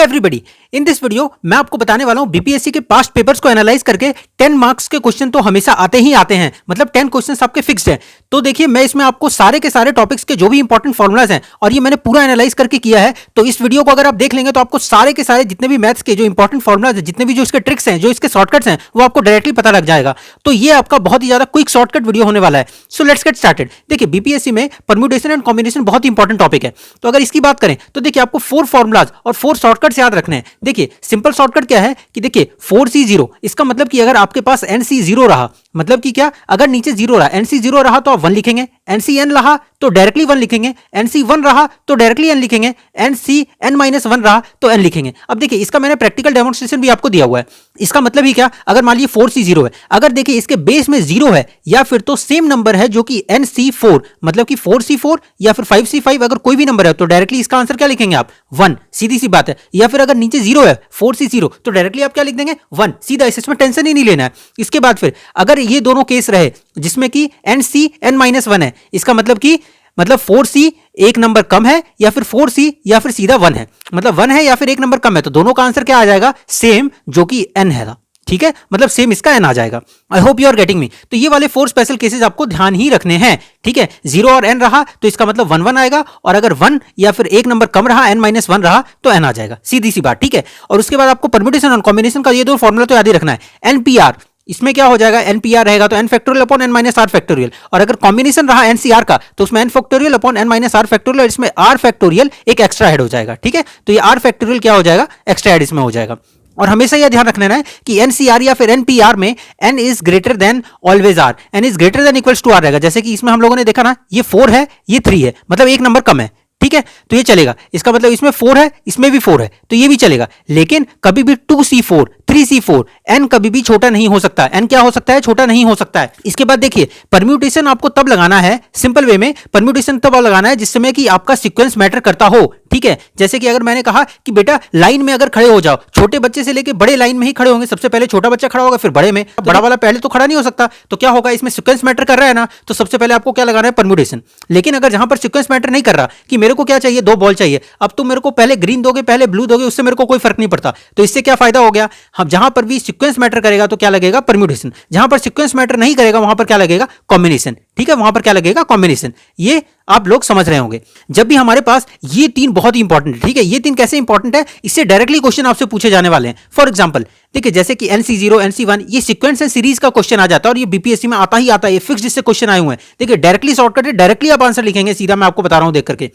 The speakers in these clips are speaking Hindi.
एवरीबॉडी, इन दिस वीडियो मैं आपको बताने वाला हूं बीपीएससी के पास्ट पेपर्स को एनालाइज करके 10 मार्क्स के क्वेश्चन तो हमेशा आते ही आते हैं, मतलब 10 क्वेश्चंस आपके फिक्स्ड हैं। तो देखिए मैं इसमें आपको सारे के सारे टॉपिक्स के जो भी इंपॉर्टेंट फॉर्मुलाज हैं और ये मैंने पूरा एनालाइज करके किया है। तो इस वीडियो को अगर आप देख लेंगे तो आपको सारे के सारे जितने भी मैथ्स के जो इंपॉर्टेंट फॉर्मुलाज हैं, जितने भी जो इसके ट्रिक्स हैं, जो इसके शॉर्टकट्स हैं, वो आपको डायरेक्टली पता लग जाएगा। तो ये आपका बहुत ही ज्यादा क्विक शॉर्टकट वीडियो होने वाला है। So let's get started. देखिए बीपीएससी में परम्यूटेशन एंड कॉम्बिनेशन बहुत इंपॉर्टेंट टॉपिक है। तो अगर इसकी बात करें तो देखिए आपको 4 फॉर्मुलाज और 4 शॉर्टकट्स याद रखने हैं। देखिए सिंपल शॉर्टकट क्या है कि देखिए 4C0, इसका मतलब कि अगर आपके पास NC0 रहा, मतलब कि क्या, अगर नीचे 0 रहा, NC0 रहा तो आप 1 लिखेंगे, NCN रहा तो डायरेक्टली 1 लिखेंगे, NC1 रहा तो डायरेक्टली n लिखेंगे, NCN-1 रहा तो n लिखेंगे। अब देखिए इसका मैंने प्रैक्टिकल डेमोन्स्ट्रेशन भी आपको दिया हुआ है। इसका मतलब ही क्या, अगर मान लीजिए 4C0 है, अगर देखिए इसके बेस में 0 है या फिर तो सेम नंबर है जो कि NC4, मतलब कि 4C4 या फिर 5C5, अगर कोई भी नंबर है तो डायरेक्टली इसका आंसर क्या लिखेंगे आप, 1, सीधी सी बात है। या फिर अगर नीचे 0 है 4C0 तो डायरेक्टली आप क्या लिख देंगे, 1, सीधा, इसमें टेंशन ही नहीं लेना है। इसके बाद फिर अगर ये दोनों केस रहे जिसमें कि NCN-1 है, इसका मतलब कि 4C एक नंबर कम है या फिर 4C या फिर सीधा 1 है, मतलब 1 है या फिर एक नंबर कम है, तो दोनों का आंसर क्या आ जाएगा, सेम, जो कि n है। ठीक है, मतलब सेम इसका n आ जाएगा। I hope you are getting me. तो ये वाले 4 स्पेशल केसेस आपको ध्यान ही रखने हैं। ठीक है, 0 और n रहा तो इसका मतलब 1 1 आएगा, और अगर 1 या फिर एक नंबर कम रहा, n-1 रहा तो n आ जाएगा, सीधी सी बात। ठीक है, और उसके बाद आपको परम्यूटेशन और कॉम्बिनेशन का ये दो फॉर्मूला तो याद ही रखना है। NPR, इसमें क्या हो जाएगा, NPR रहेगा तो n factorial upon n - r factorial, और अगर कॉम्बिनेशन रहा NCR का तो उसमें n factorial upon n - r factorial, और इसमें r फैक्टोरियल एक एक्स्ट्रा हेड हो जाएगा। ठीक है, तो ये r फैक्टोरियल क्या हो जाएगा, एक्स्ट्रा हेड इसमें हो जाएगा। और हमेशा यह ध्यान रखना है कि NCR या फिर NPR में n is greater than always r, n is greater than equals to r रहेगा। जैसे कि इसमें हम लोगों ने देखा ना, ये 4 है, ये 3 है, मतलब एक नंबर कम है। ठीक है, तो ये चलेगा। इसका मतलब इसमें 4 है, इसमें भी 4 है, तो ये भी चलेगा। लेकिन कभी भी 2C4, 3C4, n कभी भी छोटा नहीं हो सकता। n क्या हो सकता है, छोटा नहीं हो सकता है। इसके बाद देखिए परम्यूटेशन आपको तब लगाना है, सिंपल वे में परम्यूटेशन तब लगाना है जिस समय कि आपका सीक्वेंस मैटर करता हो। ठीक है, जैसे कि अगर मैंने कहा कि बेटा लाइन में अगर खड़े हो जाओ, छोटे बच्चे से लेके बड़े लाइन में ही खड़े होंगे, सबसे पहले छोटा बच्चा खड़ा होगा फिर बड़े में, बड़ा वाला पहले तो खड़ा नहीं हो सकता, तो क्या होगा, इसमें सीक्वेंस मैटर कर रहा है ना, तो सबसे पहले आपको क्या लगाना है, परम्यूटेशन। लेकिन अगर जहां पर सीक्वेंस मैटर नहीं कर रहा कि मेरे को क्या चाहिए, 2 बॉल चाहिए, अब तुम मेरे को पहले ग्रीन दोगे पहले ब्लू दोगे, उससे मेरे को कोई फर्क नहीं पड़ता। तो इससे क्या फायदा हो गया, हम जहां पर भी सीक्वेंस मैटर करेगा तो क्या लगेगा, परम्यूटेशन। जहां पर सीक्वेंस मैटर नहीं करेगा वहां पर क्या लगेगा, कॉम्बिनेशन। ठीक है, वहां पर क्या लगेगा, कॉम्बिनेशन। ये आप लोग समझ रहे होंगे। जब भी हमारे पास ये 3 बहुत ही इंपॉर्टेंट है। ठीक है, ये 3 कैसे इंपॉर्टेंट है, इससे डायरेक्टली क्वेश्चन आपसे पूछे जाने वाले हैं। फॉर एग्जांपल देखिए, जैसे कि NC0, NC1, ये सीक्वेंस एंड सीरीज का क्वेश्चन आ जाता है और ये बीपीएससी में आता ही आता है, ये फिक्स्ड इससे क्वेश्चन आए हुए हैं। देखिए डायरेक्टली शॉर्टकट है, डायरेक्टली आप आंसर लिखेंगे सीधा, मैं आपको बता रहा हूं देख करके।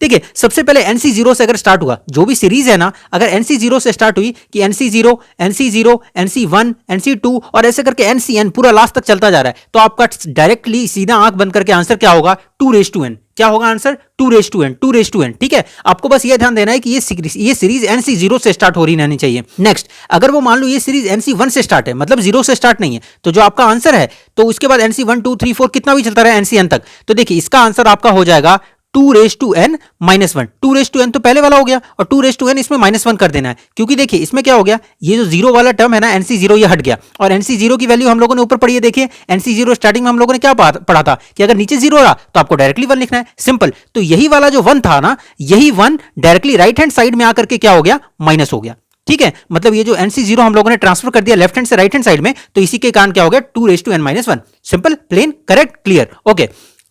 देखिए सबसे पहले NC0 से अगर स्टार्ट हुआ, जो भी सीरीज है ना, अगर NC0 से स्टार्ट हुई कि NC0, NC0, NC1, NC2 और ऐसे करके NCN पूरा लास्ट तक चलता जा रहा है, तो आपका डायरेक्टली सीधा आंख बंद करके आंसर क्या होगा, 2n। क्या होगा आंसर, 2n। ठीक है, आपको बस ये ध्यान देना है कि ये सीरीज NC0 से स्टार्ट हो रही रहनी चाहिए। नेक्स्ट, अगर वो मान लो ये सीरीज NC1 से स्टार्ट है, मतलब 0 से स्टार्ट नहीं है, तो जो आपका आंसर है, तो उसके बाद NC1 2 3 4 कितना भी चलता रहा NCN तक, तो देखिए इसका आंसर आपका हो जाएगा 2n-1। 2n तो पहले वाला हो गया, और 2n इसमें -1 कर देना है, क्योंकि देखिए इसमें क्या हो गया, ये जो 0 वाला टर्म है ना, NC0 ये हट गया, और NC0 की वैल्यू हम लोगों ने ऊपर पढ़ी है। देखिए NC0 स्टार्टिंग में हम लोगों ने क्या पढ़ा था कि अगर नीचे 0 रहा तो आपको डायरेक्टली 1 लिखना है, सिंपल। तो यही वाला जो 1 था ना, यही 1 डायरेक्टली राइट हैंड साइड में आकर के क्या हो गया, माइनस हो गया। ठीक है, मतलब ये जो NC0 हम लोगों ने ट्रांसफर कर दिया लेफ्ट हैंड से राइट हैंड साइड में, तो इसी के कारण क्या हो गया, 2n-1। Simple, plain, correct, clear, okay.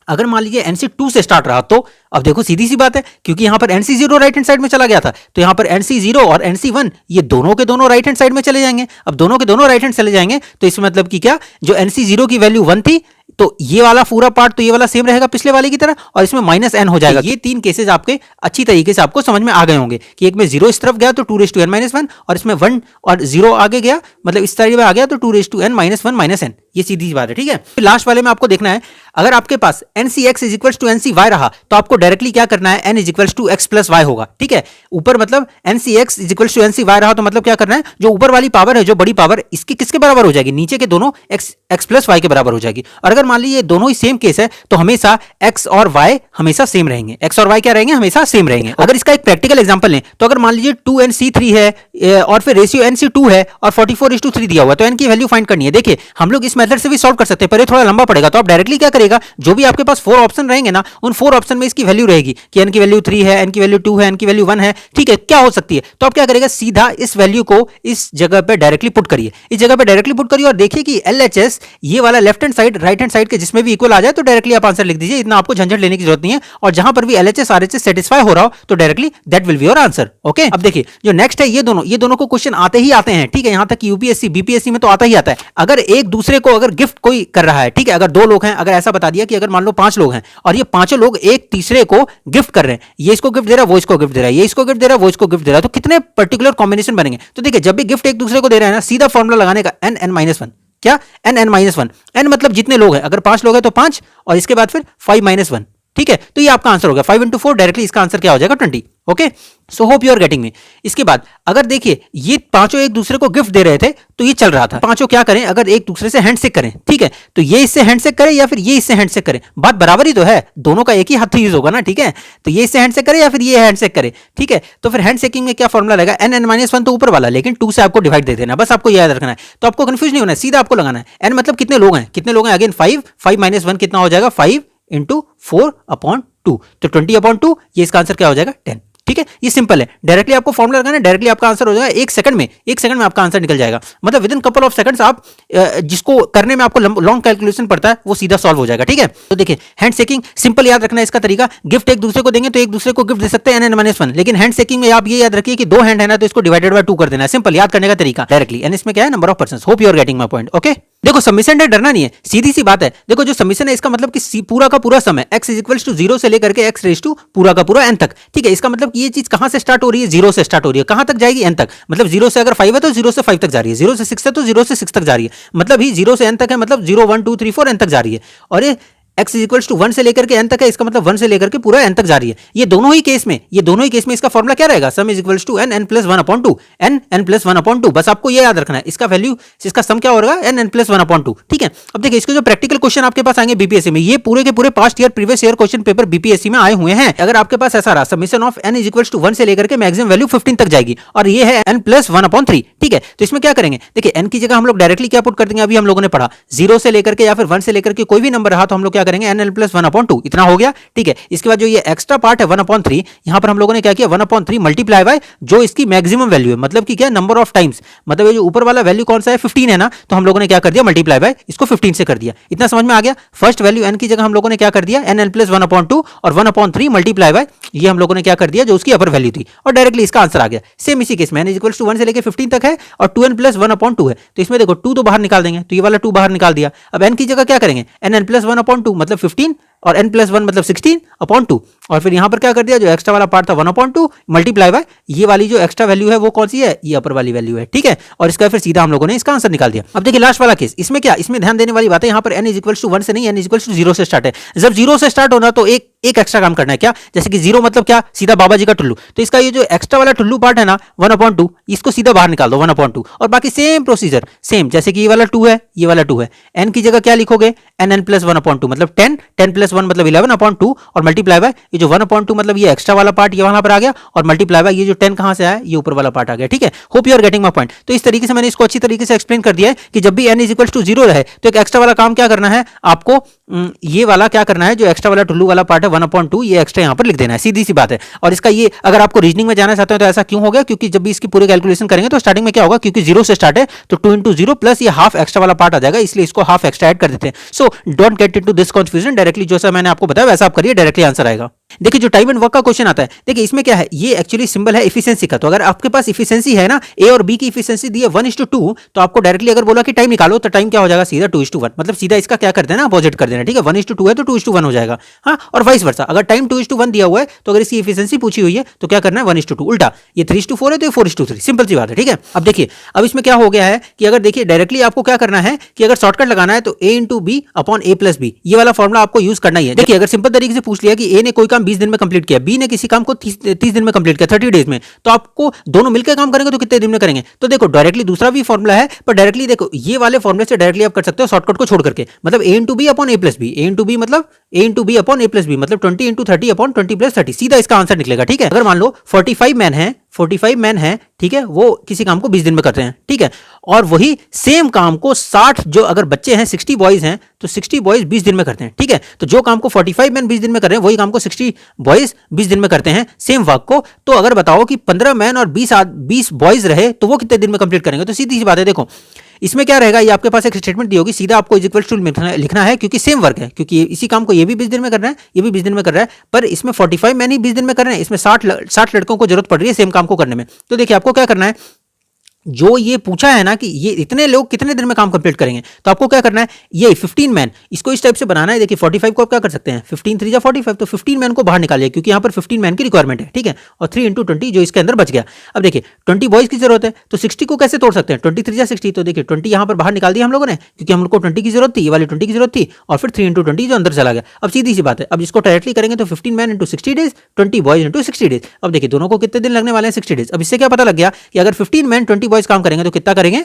अगर मान लीजिए NC2 से स्टार्ट रहा, तो अब देखो सीधी सी बात है, क्योंकि यहां पर NC0 राइट हैंड साइड में चला गया था, तो यहां पर NC0 और NC1 ये दोनों के दोनों राइट हैंड साइड में चले जाएंगे। अब दोनों के दोनों राइट हैंड चले जाएंगे तो इसमें मतलब कि क्या, जो NC0 की वैल्यू 1 थी, तो ये वाला पूरा पार्ट तो ये वाला सेम रहेगा पिछले वाले की तरह, और इसमें -n हो जाएगा। ये 3 केसेस आपके अच्छी तरीके से आपको समझ में आ गए होंगे कि एक में 0 इस तरफ गया तो 2n-1, और इसमें 1 और 0 आगे गया, मतलब इस तरह में आ गया तो 2n-1 -n। ये सीधी सी बात है। ठीक है, लास्ट वाले में आपको देखना है, अगर आपके पास NCX = NCY रहा तो आपको डायरेक्टली क्या करना है, n = x + y होगा। ठीक है, ऊपर मतलब NCX = NCY रहा तो मतलब क्या करना है, जो ऊपर वाली पावर है, जो बड़ी पावर, इसकी किसके बराबर हो जाएगी, नीचे के दोनों x + y के बराबर हो जाएगी। और अगर मान लीजिए दोनों ही सेम केस है तो हमेशा x और y हमेशा सेम रहेंगे, x और y क्या रहेंगे, हमेशा सेम रहेंगे। अगर इसका एक प्रैक्टिकल एग्जांपल लें तो अगर मान लीजिए 2nC3 है और फिर रेशियो NC2 है और 44:3 दिया हुआ है, तो n की वैल्यू फाइंड करनी है। देखिए हम लोग इस मेथड से भी सॉल्व कर सकते हैं, पर ये थोड़ा लंबा पड़ेगा। तो आप डायरेक्टली क्या करेगा, जो भी आपके पास 4 ऑप्शन रहेंगे ना, उन 4 ऑप्शन में इसकी वैल्यू रहेगी कि n की वैल्यू 3 है, n की वैल्यू 2 है, n की वैल्यू 1 है, ठीक है, क्या हो सकती है। तो आप क्या करेगा, सीधा इस वैल्यू को इस जगह पे डायरेक्टली पुट करिए, इस जगह पे डायरेक्टली पुट करिए और देखिए कि LHS ये वाला left hand side right hand side के जिसमें भी इक्वल आ जाए तो डायरेक्टली आप आंसर लिख दीजिए, इतना आपको झंझट लेने की जरूरत नहीं है। और जहां पर भी LHS RHS सेटिस्फाई हो रहा हो तो directly that will be your answer. Okay, अब देखिए जो नेक्स्ट है, ये दोनों को क्वेश्चन आते ही आते हैं, ठीक है, यहां तक कि यूपीएससी बीपीएससी में तो आता ही आता है। अगर एक दूसरे को अगर गिफ्ट कोई कर रहा है, ठीक है, अगर 2 लोग हैं, अगर ऐसा बता दिया कि अगर मान लो 5 लोग हैं और ये पांचों लोग एक तीसरे को गिफ्ट कर रहे हैं, ये इसको गिफ्ट दे रहा है, वो इसको गिफ्ट दे रहा है, ये इसको गिफ्ट दे रहा है, वो इसको गिफ्ट दे रहा है, तो कितने पर्टिकुलर कॉम्बिनेशन बनेंगे। तो देखिए जब भी गिफ्ट एक दूसरे को दे रहे हैं ना, सीधा फॉर्मूला लगाने का n(n-1), क्या n(n-1), n मतलब जितने लोग हैं, अगर 5 लोग हैं तो 5 और इसके बाद फिर 5-1, ठीक है, तो ये आपका आंसर होगा 5 into 4, डायरेक्टली इसका आंसर क्या हो जाएगा 20। Okay, so hope you are getting me. इसके बाद अगर देखिए ये पांचों एक दूसरे को गिफ्ट दे रहे थे, तो ये चल रहा था, पांचों क्या करें, अगर एक दूसरे से हैंडशेक करें, ठीक है, तो ये इससे हैंडशेक करे या फिर ये इससे हैंडशेक करे, बात बराबर ही तो है, दोनों का एक ही हाथ यूज होगा ना, ठीक है, तो ये इससे हैंडशेक करे या फिर ये हैंडशेक करे, ठीक है, तो फिर हैंडशेकिंग में क्या फॉर्मुला लगेगा, n(n-1) तो ऊपर वाला, लेकिन 2 से आपको डिवाइड दे देना, बस आपको याद रखना है, तो आपको कंफ्यूज नहीं होना है, सीधा आपको लगाना है n मतलब कितने लोग हैं, कितने लोग हैं, अगेन 5 कितना हो जाएगा, 5 into 4/2, तो 20/2, ये इसका आंसर क्या हो जाएगा 10। ठीक है, ये सिंपल है, डायरेक्टली आपको फॉर्मुला लगाना है, डायरेक्टली आपका आंसर हो जाएगा 1 सेकंड में आपका आंसर निकल जाएगा, मतलब with in couple of seconds आप जिसको करने में आपको लॉन्ग कैलकुलेशन पड़ता है वो सीधा सॉल्व हो जाएगा। ठीक है, तो देखिए हैंड शेकिंग सिंपल याद रखना है इसका तरीका, गिफ्ट एक दूसरे को देंगे तो एक दूसरे को गिफ्ट दे सकते हैं n(n-1), लेकिन हैंड शेकिंग में आप ये याद रखिए कि 2 हैंड है ना, तो इसको डिवाइडेड बाय 2 कर देना है, सिंपल याद करने का तरीका डायरेक्टली, एंड इसमें क्या है, number of persons. Hope you are getting my point. Okay, देखो सबमिशन है, डरना नहीं है, सीधी सी बात है। देखो जो सबमिशन है इसका मतलब कि पूरा का पूरा सम है, x = 0 से लेकर के x रेज़ टू पूरा का पूरा n तक। ठीक है, इसका मतलब कि ये चीज कहां से स्टार्ट हो रही है, 0 से स्टार्ट हो रही है, कहां तक जाएगी, n तक, मतलब 0 से अगर 5 है तो 0 से 5 तक जा रही है, 0 से 6 है तो 0 से 6 तक जा रही है, मतलब ही 0 से n तक है, मतलब 0 1 2 3 4 n तक जा रही है। और ये x = 1 से लेकर के n तक है, इसका मतलब 1 से लेकर के पूरा n तक जा रही है। ये दोनों ही केस में इसका फॉर्मूला क्या रहेगा, सम = n+1/2, n+1/2, बस आपको ये याद रखना है, इसका वैल्यू, इसका सम क्या होगा, n+1/2। ठीक है, अब देखिए इसके जो प्रैक्टिकल क्वेश्चन आपके पास आएंगे बीपीएससी में, ये पूरे के पूरे past year previous year question paper BPSC में आए हुए हैं। अगर आपके पास ऐसा रहा सबमिशन ऑफ n = 1 से लेकर के मैक्सिमम वैल्यू 15 तक जाएगी, और ये है n+1/3। ठीक है, तो इसमें क्या करेंगे, देखिए n की जगह हम लोग डायरेक्टली क्या पुट कर देंगे, अभी हम लोगों ने पढ़ा 0 से लेकर के या फिर 1 से लेकर के कोई भी नंबर रहा तो हम लोग क्या करेंगे, n+1/2, इतना हो गया। ठीक है, इसके बाद जो ये एक्स्ट्रा पार्ट है 1/3, यहां पर हम लोगों ने क्या किया, 1/3 मल्टीप्लाई बाय जो इसकी मैक्सिमम वैल्यू है, मतलब कि क्या, नंबर ऑफ टाइम्स, मतलब ये जो ऊपर वाला वैल्यू कौन सा है 15 है ना, तो हम लोगों ने क्या कर दिया, मल्टीप्लाई बाय इसको 15 से कर दिया। इतना समझ में आ गया। फर्स्ट वैल्यू n की जगह हम लोगों ने क्या कर दिया, n+1/2 और 1/3 मल्टीप्लाई बाय ये हम लोगों ने क्या कर दिया, जो उसकी अपर वैल्यू थी, और डायरेक्टली इसका आंसर आ गया। सेम इसी केस में n = 1 से लेकर 15 तक है और 2n+1/2 है, तो इसमें देखो 2 तो बाहर निकाल देंगे, तो ये वाला 2 बाहर निकाल दिया। अब n की जगह क्या करेंगे, n+1/2 मतलब 15 और n+1 मतलब 16/2, और फिर यहां पर क्या कर दिया, जो एक्स्ट्रा वाला पार्ट था 1/2 मल्टीप्लाई बाय ये वाली जो एक्स्ट्रा वैल्यू है वो कौन सी है, ये अपर वाली वैल्यू है। ठीक है, और इसका फिर सीधा हम लोगों ने इसका आंसर निकाल दिया। अब देखिए लास्ट वाला केस, इसमें क्या, इसमें ध्यान देने वाली बात है, यहां पर n = 1 से नहीं, n = 0 से स्टार्ट है। जब 0 से स्टार्ट होना तो एक एक्स्ट्रा काम करना है, क्या, जैसे कि 0 मतलब क्या, सीधा बाबा जी का टुल्लू, तो इसका ये जो एक्स्ट्रा वाला टुल्लू पार्ट है ना 1/2, इसको सीधा बाहर निकाल दो 1/2, और बाकी सेम प्रोसीजर सेम, जैसे कि ये वाला 2 है, ये वाला 2 है, n की जगह क्या लिखोगे, n+1/2 मतलब 10+1 मतलब 11/2 और मल्टीप्लाई बाय ये जो 1/2 मतलब ये एक्स्ट्रा वाला पार्ट ये वहां पर आ गया, और मल्टीप्लाई बाय ये जो 10 कहां से आया, ये ऊपर वाला पार्ट आ गया। ठीक है, hope you are getting my point. तो इस तरीके से मैंने इसको अच्छी तरीके से एक्सप्लेन कर दिया है कि जब भी n = 0 रहे तो एक एक्स्ट्रा वाला काम क्या करना है आपको, ये वाला क्या करना है, जो एक्स्ट्रा वाला टुल्लू वाला पार्ट है 1/2 ये एक्स्ट्रा यहां पर लिख देना है, सीधी सी बात है। और इसका ये अगर आपको रीजनिंग में जाना चाहते हो तो ऐसा क्यों हो गया, क्योंकि जब भी इसकी पूरी कैलकुलेशन करेंगे तो स्टार्टिंग में क्या होगा, क्योंकि 0 से स्टार्ट है तो 2 × 0 प्लस ये हाफ एक्स्ट्रा वाला पार्ट आ जाएगा, इसलिए इसको हाफ एक्स्ट्रा ऐड कर देते हैं। So don't get into this confusion, directly जैसा मैंने आपको बताया वैसा आप करिए, डायरेक्टली आंसर आएगा। देखिए जो टाइम एंड वर्क का क्वेश्चन आता है, देखिए इसमें क्या है, ये एक्चुअली सिंबल है एफिशिएंसी का, तो अगर आपके पास एफिशिएंसी है ना, ए और बी की एफिशिएंसी दी है 1:2, तो आपको डायरेक्टली अगर बोला कि टाइम निकालो तो टाइम क्या हो जाएगा, सीधा 2:1, मतलब सीधा इसका क्या कर देना, अपोजिट कर देना। ठीक है, 1:2 है तो 2:1 हो जाएगा। हाँ, और वाइस वर्सा, अगर टाइम 2:1 दिया हुआ है तो अगर इसकी एफिशिएंसी पूछी हुई है तो क्या करना है, 1:2, उल्टा, ये 3:4 है तो ये 4:3, सिंपल सी बात है। ठीक है, अब देखिए अब इसमें क्या हो गया है कि अगर देखिए डायरेक्टली आपको क्या करना है कि अगर शॉर्टकट लगाना है तो a × b/a+b, ये वाला फॉर्मुला आपको यूज करना ही है। देखिए अगर सिंपल तरीके से पूछ लिया कि ए ने कोई काम 20 दिन में कंप्लीट किया, बी ने किसी काम को 30 दिन में कंप्लीट किया, 30 डेज में, तो आपको दोनों मिलकर काम करेंगे तो कितने दिन में करेंगे, तो देखो डायरेक्टली दूसरा भी फॉर्मुला है, पर डायरेक्टली देखो ये वाले फॉर्मुले से डायरेक्टली आप कर सकते हो शॉर्टकट को छोड़ करके, मतलब a × b/a+b, a × b मतलब a × b/a+b मतलब 20 × 30/20 + 30, सीधा इसका आंसर निकलेगा। ठीक है, अगर मान लो 45 मैन है, 45 मैन हैं, ठीक है, वो किसी काम को 20 दिन में करते हैं, ठीक है, और वही सेम काम को 60 जो अगर बच्चे हैं 60 बॉयज हैं तो 60 बॉयज 20 दिन में करते हैं, ठीक है। तो जो काम को 45 मैन 20 दिन में कर रहे हैं वही काम को 60 बॉयज 20 दिन में करते हैं सेम वर्क को। तो अगर बताओ कि 15 मैन और 20 बॉयज रहे तो वो कितने दिन में कंप्लीट करेंगे। तो सीधी सी बात है, देखो इसमें क्या रहेगा, ये आपके पास एक स्टेटमेंट दी होगी, सीधा आपको इज इक्वल टू लिखना है क्योंकि सेम वर्क है, क्योंकि इसी काम को ये भी 20 दिन में कर रहा है, ये भी 20 दिन में कर रहा है, पर इसमें 45 मैन ही 20 दिन में कर रहे हैं, इसमें 60 लड़कों को जरूरत पड़ रही है सेम काम को करने में। तो देखिए आपको क्या करना है, जो ये पूछा है ना कि ये इतने लोग कितने दिन में काम कंप्लीट करेंगे, तो आपको क्या करना है, ये 15 मैन इसको इस टाइप से बनाना है। देखिए 45 को आप क्या कर सकते हैं, 15 3 जा 45, तो 15 मैन को बाहर निकालिए क्योंकि यहाँ पर 15 मैन की रिक्वायरमेंट है, ठीक है, और 3 × 20 जो इसके अंदर बच गया। अब देखिए 20 बॉयज की जरूरत है, तो 60 को कैसे तोड़ सकते हैं, 20 3 जा 60, तो देखिए 20 यहाँ पर बाहर निकाल दिया हम लोगों ने क्योंकि हमको 20 की जरूरत थी, ये वाली 20 की जरूरत थी, और फिर 3 × 20 जो अंदर चला गया। अब सीधी सी बात है, अब इसको डायरेक्टली करेंगे तो 15 मैन × 60 डेज, 20 बॉयज × 60 डेज। अब देखिए दोनों को कितने दिन लगने वाले हैं, 60 डेज। अब इससे क्या पता लग गया कि अगर 15 मैन 20 बॉयज काम करेंगे तो कितना करेंगे,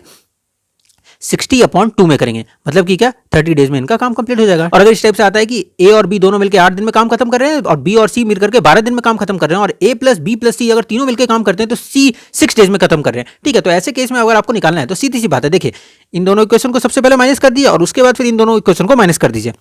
60/2 में करेंगे, मतलब कि क्या 30 डेज में इनका काम कंप्लीट हो जाएगा। और अगर इस टाइप से आता है कि ए और बी दोनों मिलकर 8 दिन में काम खत्म कर रहे हैं और बी और सी मिलकर के 12 दिन में काम खत्म कर रहे हैं, और ए प्लस बी प्लस सी अगर तीनों मिलकर काम करते हैं तो सी 6 डेज में खत्म कर रहे हैं, ठीक है। तो ऐसे केस में अगर आपको निकालना है तो सीधी सी बात है, देखिए इन दोनों इक्वेशन को सबसे पहले माइनस कर दिया और उसके बाद फिर इन दोनों इक्वेशन को माइनस कर दीजिए।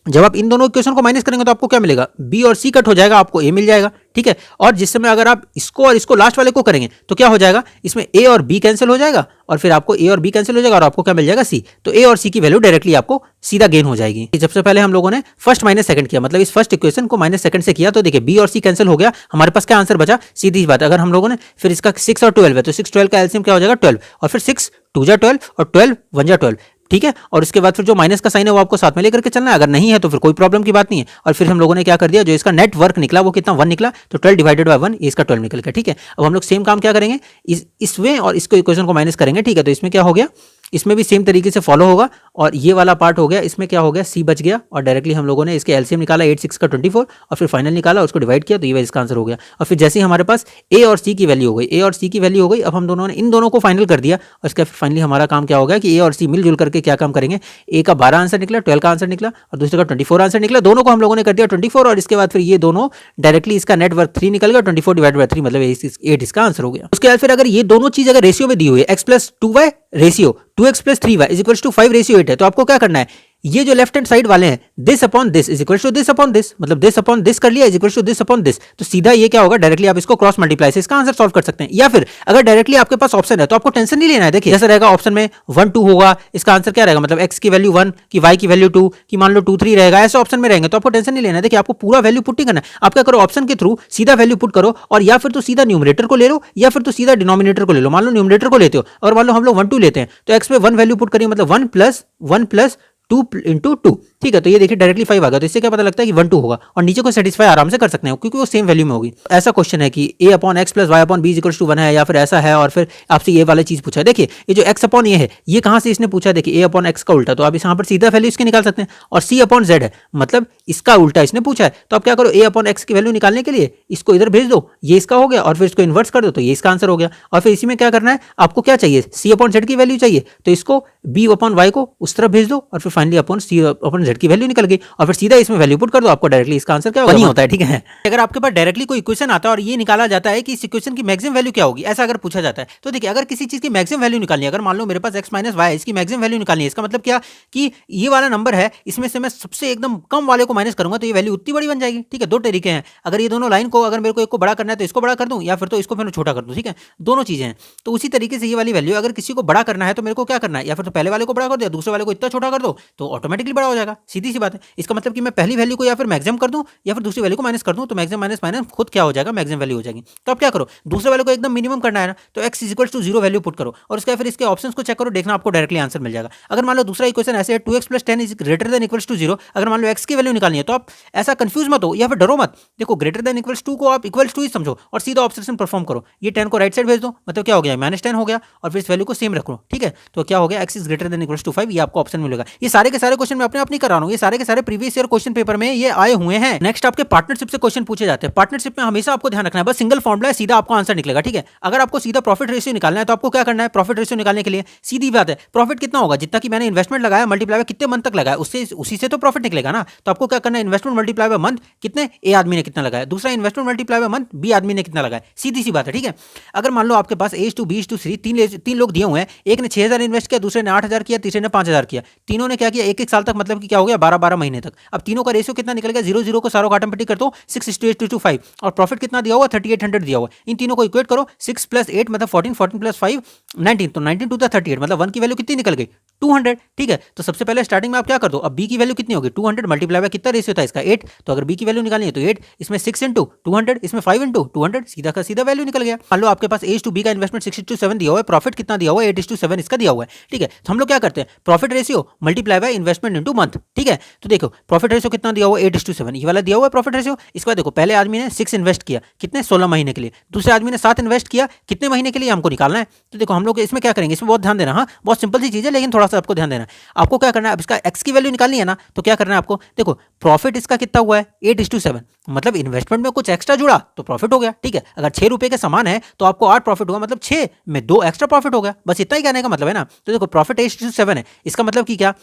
जब आप इन दोनों इक्वेशन को माइनस करेंगे तो आपको क्या मिलेगा, बी और सी कट हो जाएगा, आपको ए मिल जाएगा, ठीक है। और जिस समय अगर आप इसको और इसको लास्ट वाले को करेंगे तो क्या हो जाएगा, इसमें ए और बी कैंसिल हो जाएगा और फिर आपको ए और बी कैंसिल हो जाएगा और आपको क्या मिल जाएगा, सी। तो ए और सी की वैल्यू डायरेक्टली आपको सीधा गेन हो जाएगी। सबसे पहले हम लोगों ने फर्स्ट माइनस सेकंड किया, मतलब इस फर्स्ट इक्वेशन को माइनस सेकंड से किया, तो देखिए बी और सी कैंसिल हो गया, हमारे पास क्या आंसर बचा, सीधी बात। अगर हम लोगों ने फिर इसका 6 और 12 है तो 6 12 का एलसीएम क्या हो जाएगा 12, और फिर 6 2 जा 12 और 12 1 जा 12, ठीक है। और उसके बाद फिर जो माइनस का साइन है वो आपको साथ में लेकर के चलना है, अगर नहीं है तो फिर कोई प्रॉब्लम की बात नहीं है। और फिर हम लोगों ने क्या कर दिया, जो इसका नेट वर्क निकला वो कितना 1 निकला, तो 12 डिवाइडेड बाय 1 इसका 12 निकल गया, ठीक है। अब हम लोग सेम काम क्या करेंगे, इसमें और इसको इक्वेशन को माइनस करेंगे, ठीक है। तो इसमें क्या हो गया, इसमें भी सेम तरीके से फॉलो होगा, और ये वाला पार्ट हो गया, इसमें क्या हो गया, सी बच गया, और डायरेक्टली हम लोगों ने इसके एलसीएम निकाला 8 6 का 24 और फिर फाइनल निकाला, उसको डिवाइड किया, तो ये इसका आंसर हो गया। और फिर जैसे ही हमारे पास ए और सी की वैल्यू हो गई, ए और सी की वैल्यू हो गई, अब हम दोनों ने इन दोनों को फाइनल कर दिया, और इसका फाइनली हमारा काम क्या हो गया कि ए और सी मिलजुल करके क्या काम करेंगे, ए का 12 आंसर निकला, 12 का आंसर निकला और दूसरे का 24 आंसर निकला, दोनों को हम लोगों ने कर दिया 24, और इसके बाद फिर ये दोनों डायरेक्टली इसका नेटवर्क 3 निकल गया, 24 डिवाइड बाय 3 मतलब 8 इसका आंसर हो गया। उसके बाद फिर अगर ये दोनों चीज अगर रेशियो में दी हुई है, x + 2y ratio 2x + 3y = 5 ratio 8 है, तो आपको क्या करना है, ये जो लेफ्ट हैंड साइड वाले हैं this upon this is equal to this upon this, मतलब दिस अपॉन दिस कर लिया is equal to this upon this, तो सीधा ये क्या होगा, डायरेक्टली आप इसको क्रॉस मल्टीप्लाई से इसका आंसर सॉल्व कर सकते हैं। या फिर अगर डायरेक्टली आपके पास ऑप्शन है तो आपको टेंशन नहीं लेना है। देखिए जैसा रहेगा ऑप्शन में 1 2 होगा, इसका आंसर क्या रहेगा, मतलब x की वैल्यू 1 की y की वैल्यू 2 की मान लो 2 3 रहेगा, ऐसे ऑप्शन में रहेंगे तो आपको टेंशन नहीं लेना है। देखिए आपको पूरा वैल्यू पुट नहीं करना है, आप क्या करो ऑप्शन के थ्रू सीधा वैल्यू पुट करो, और या फिर तो सीधा न्यूमरेटर को ले लो या फिर तो सीधा डिनोमिनेटर को ले लो। मान लो न्यूमरेटर को लेते हो और मान लो हम लोग 1 2 लेते हैं तो x में 1 वैल्यू पुट करिए, मतलब 1 + 2 × 2, ठीक है। तो ये देखिए डायरेक्टली 5 आ गया, तो इससे क्या पता लगता है कि 1 2 होगा, और नीचे को सेटिस्फाई आराम से कर सकते हैं क्योंकि वो सेम वैल्यू में होगी। ऐसा क्वेश्चन है कि a/x + y/b = 1 है, या फिर ऐसा है और फिर आपसे ये वाला चीज पूछा है। देखिए ये जो x/ ये है ये कहां से इसने पूछा है, देखिए a/x का उल्टा, तो आप यहाँ पर सीधा वैल्यू इसके निकाल सकते हैं, और c/z है मतलब इसका उल्टा इसने पूछा है, तो आप क्या करो a/x की वैल्यू निकालने के लिए इसको इधर भेज दो, ये इसका हो गया, और फिर इसको इन्वर्स कर दो तो ये इसका आंसर हो गया। और फिर इसी में क्या करना है, आपको क्या चाहिए, c/z की वैल्यू चाहिए, तो इसको b/y को उस तरफ भेज दो, और फिर फाइनली अपॉन c/z की वैल्यू निकल गई, और फिर सीधा इसमें वैल्यू पुट कर दो, आपको डायरेक्टली इसका आंसर क्या होता है, ठीक है। अगर आपके पास डायरेक्टली कोई इक्वेशन आता है और ये निकाला जाता है कि इस इक्वेशन की मैक्सिमम वैल्यू क्या होगी, ऐसा अगर पूछा जाता है, तो देखिए अगर किसी चीज की मैक्सिमम वैल्यू निकालनी है, अगर मान लो मेरे पास x - y इसकी मैक्सिमम वैल्यू निकालनी है, इसका मतलब क्या कि ये वाला नंबर है, इसमें से मैं सबसे एकदम कम वाले को माइनस करूंगा तो ये वैल्यू उतनी बड़ी बन जाएगी, ठीक है। दो तरीके हैं, अगर ये दोनों लाइन को अगर मेरे को एक को बड़ा करना है तो इसको बड़ा कर दूं, या फिर तो इसको फिर छोटा कर दूं, ठीक है, दोनों चीजें हैं। तो उसी तरीके से ये वाली वैल्यू अगर किसी को बड़ा करना है तो मेरे को क्या करना है, या फिर तो पहले वाले को बड़ा कर दो, दूसरे वाले को इतना छोटा कर दो, तो ऑटोमेटिकली बड़ा हो जाएगा, सीधी सी बात है। इसका मतलब कि मैं पहली वैल्यू को या फिर मैक्सिमम कर दूं या फिर दूसरी वैल्यू को माइनस कर दूं, तो मैक्सिमम माइनस माइनस खुद क्या हो जाएगा, मैक्सिमम वैल्यू हो जाएगी। तो आप क्या करो, दूसरे वाले को एकदम मिनिमम करना है ना, तो x = 0 वैल्यू पुट करो, और उसके फिर इसके ऑप्शंस को चेक करो, देखना आपको डायरेक्टली आंसर मिल जाएगा। अगर मान लो दूसरा इक्वेशन ऐसे है 2x + 10 > 0, अगर मान लो x की वैल्यू निकालनी है तो आप ऐसा कंफ्यूज मत हो या फिर डरो मत, देखो > 2 को आप = ही समझो और सीधा ऑब्जर्वेशन परफॉर्म करो। ये 10 को राइट साइड भेज दो, मतलब क्या हो गया -10 हो गया, और फिर इस वैल्यू को सेम रखो, ठीक है। तो क्या हो गया, x > 5, ये आपको ऑप्शन मिलेगा। ये सारे के सारे क्वेश्चन मैं अपने आप नहीं करा रहा हूँ, ये सारे के सारे प्रीवियस ईयर क्वेश्चन पेपर में ये आए हुए हैं। नेक्स्ट आपके पार्टनरशिप से क्वेश्चन पूछे जाते हैं। पार्टनरशिप में हमेशा आपको ध्यान रखना है, बस सिंगल फॉर्मूला है, सीधा आपको आंसर निकलेगा, ठीक है। अगर आपको सीधा प्रॉफिट रेशियो निकालना है तो आपको क्या करना है, प्रॉफिट रेशियो निकालने के लिए सीधी बात है, प्रॉफिट कितना होगा, जितना कि मैंने इन्वेस्टमेंट लगाया मल्टीप्लाई बाय कितने मंथ तक लगाया, उससे उसी से तो प्रॉफिट निकलेगा ना। तो आपको क्या करना है, इन्वेस्टमेंट मल्टीप्लाई बाय मंथ कितने, ए आदमी ने कितना लगाया, दूसरा investment multiply by month B आदमी ने कितना लगाया, सीधी सी बात है, ठीक है। अगर मान लो आपके पास A/B/C तीन लोग दिए हुए हैं, एक ने 6,000 इन्वेस्ट किया, दूसरे ने 8,000 किया, तीसरे ने 5,000 किया, तीनों ने क्या किया, एक साल तक, मतलब कि क्या हो गया 12 महीने तक। अब तीनों का रेशियो कितना निकल गया, 0 को सारों का आटोमेटिक कर दो 6:8:5 और प्रॉफिट कितना दिया हुआ 3800 दिया हुआ। इन तीनों को इक्वेट करो, 6 + 8 मतलब 14, 14 + 5 19, तो 19 टू द 38 मतलब 1 की वैल्यू कितनी निकल गई 200, ठीक है। तो सबसे पहले स्टार्टिंग में आप क्या कर दो, अब बी की वैल्यू कितनी होगी 200 मल्टीप्लाई बाय कितना रेशियो था इसका 8, तो अगर बी की वैल्यू निकालनी है तो 8, इसमें 6 × 200, इसमें 5 × 200, सीधा का सीधा वैल्यू निकल गया। मान लो आपके पास A/B का इन्वेस्टमेंट 6:7 दिया हुआ है, प्रॉफिट कितना दिया हुआ है 8:7 इसका दिया हुआ है, ठीक है। तो हम लोग क्या करते हैं, profit ratio multiply by investment into month, ठीक है। तो देखो प्रॉफिट रेशियो कितना दिया हुआ है 8:7, ये वाला दिया हुआ है प्रॉफिट रेशियो। इसके बाद देखो पहले आदमी ने 6 इन्वेस्ट किया कितने 16 महीने के लिए, दूसरे आदमी ने 7 इन्वेस्ट किया कितने महीने के लिए हमको निकालना है। तो देखो हम लोग इसमें क्या करेंगे, इसमें बहुत ध्यान देना, हाँ बहुत सिंपल सी चीज है लेकिन थोड़ा सा आपको ध्यान देना। आपको क्या करना है, अब इसका एक्स की वैल्यू निकालनी है ना, तो क्या करना है आपको, देखो प्रॉफिट इसका कितना हुआ है 8:7, मतलब इन्वेस्टमेंट में कुछ एक्स्ट्रा जुड़ा तो प्रॉफिट हो गया, ठीक है। अगर 6 रुपए के समान है तो आपको 8 प्रॉफिट हुआ, मतलब 6 में 2 एक्स्ट्रा प्रॉफिट हो गया, बस इतना ही कहने का मतलब है ना। तो देखो प्रॉफिट 8:7 है, इसका मतलब कि क्या,